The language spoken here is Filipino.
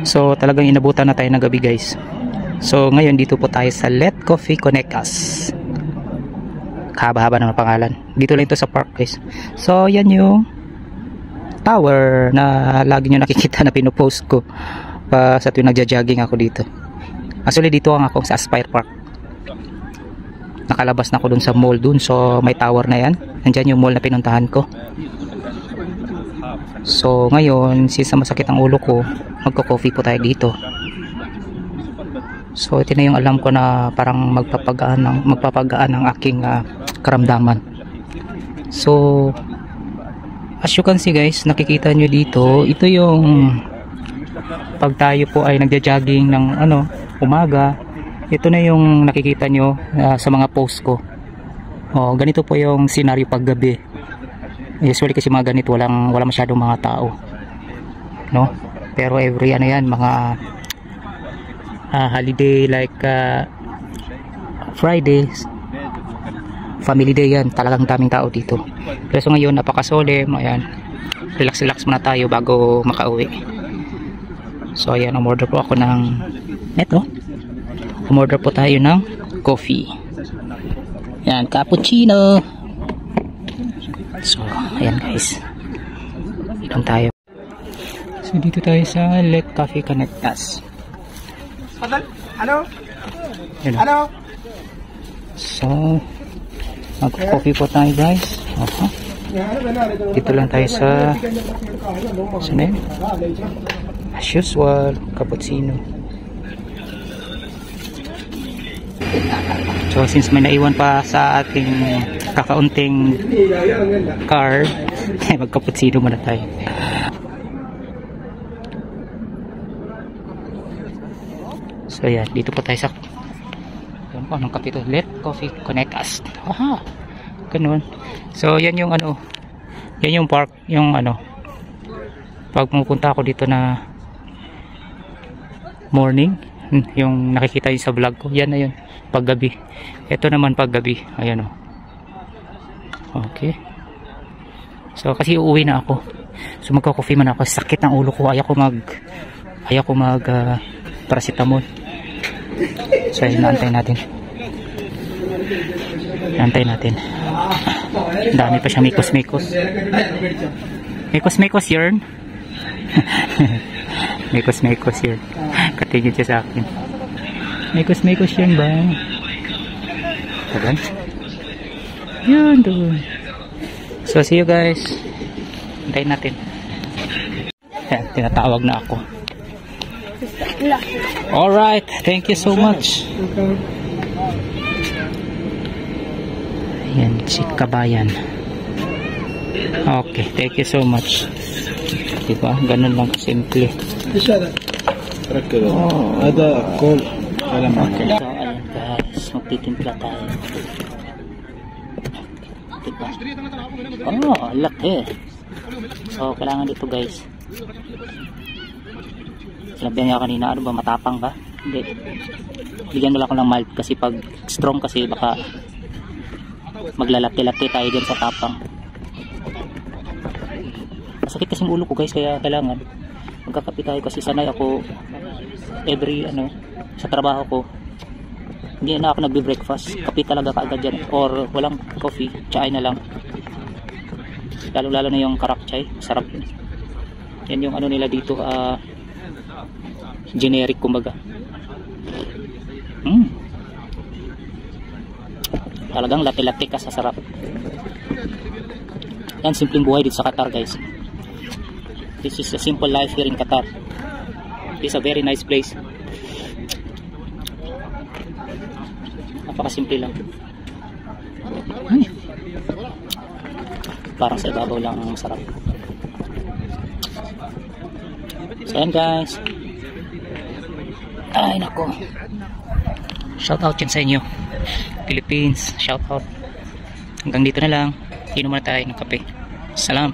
So talagang inabutan na tayo ng gabi guys. So ngayon dito po tayo sa Let Coffee Connect Us. Kahaba-haba ng pangalan. Dito lang ito sa park guys. So yan yung tower na lagi nyo nakikita na pinupost ko sa tuwing nagja-jogging ako dito. Actually dito ang ako sa Aspire Park. Nakalabas na ako dun sa mall dun. So may tower na yan. Nandyan yung mall na pinuntahan ko. So ngayon since masakit ang ulo ko, magko-coffee po tayo dito. So ito na yung alam ko na parang magpapagaan ng aking karamdaman. So as you can see guys, nakikita nyo dito, ito yung pag tayo po ay nagja-jogging ng umaga, ito na yung nakikita nyo sa mga post ko. Ganito po yung scenario pag gabi. Usually kasi mga ganito wala masyadong mga tao, no? Pero every mga holiday like Fridays, family day, yan talagang daming tao dito. Pero so ngayon napakasolemn, ayan, relax muna tayo bago makauwi. So ayan, umorder po ako ng umorder po tayo ng coffee, yan, cappuccino. So ayan guys, inom tayo. So dito tayo sa Let Coffee Connect Us. Hello. So mag-coffee po tayo guys. Dito lang tayo sa as usual, cappuccino. So since may naiwan pa sa ating kakaunting card, mag-cappuccino muna tayo. So yan, dito po tayo sa anong kape to? Let Coffee Connect Us. Aha, ganun. So yan yung yan yung park, yung pag pumunta ako dito na morning, yung nakikita yun sa vlog ko, yan na yun paggabi. Ito naman paggabi, ayan okay. So kasi uuwi na ako, so magka-coffee man ako. Sakit ng ulo ko, ayaw ko mag paracetamol. So ayun, naantay natin. Dami pa siya mikos yarn. mikos yarn. Katigil siya sa akin. Mikos yarn ba? Tagan? Yun doon. So see you guys. Antayin natin. Ayan, tinatawag na ako. Alright, thank you so much. Ayan, si Kabayan. Okay, thank you so much. Diba? Ganun lang simple. Ada call. Okay, so ayan guys, magtitimpla tayo. Diba? Laki. So kailangan dito guys. Sabihan niya kanina, ano ba, matapang ba? Hindi. Bigyan nila ako ng mild kasi pag strong kasi baka maglalapte-lapte tayo din sa tapang. Masakit kasi yung ulo ko guys, kaya kailangan magkakape tayo kasi sanay ako every sa trabaho ko. Hindi na ako nagbe-breakfast. Kape talaga kaagad dyan, or walang coffee, chai na lang. Lalo na yung karak chai, sarap yun. Yan yung nila dito, generic kumbaga. Talagang lati-lati ka sa sarap. Yan, simpleng buhay dito sa Qatar guys. This is a simple life here in Qatar. This is a very nice place. Napakasimple lang. Parang sa ibabaw lang ang sarap. So yan guys. Ay nako, shout out yan sa inyo Philippines, shout out. Hanggang dito na lang, inom muna tayo ng kape. Salam.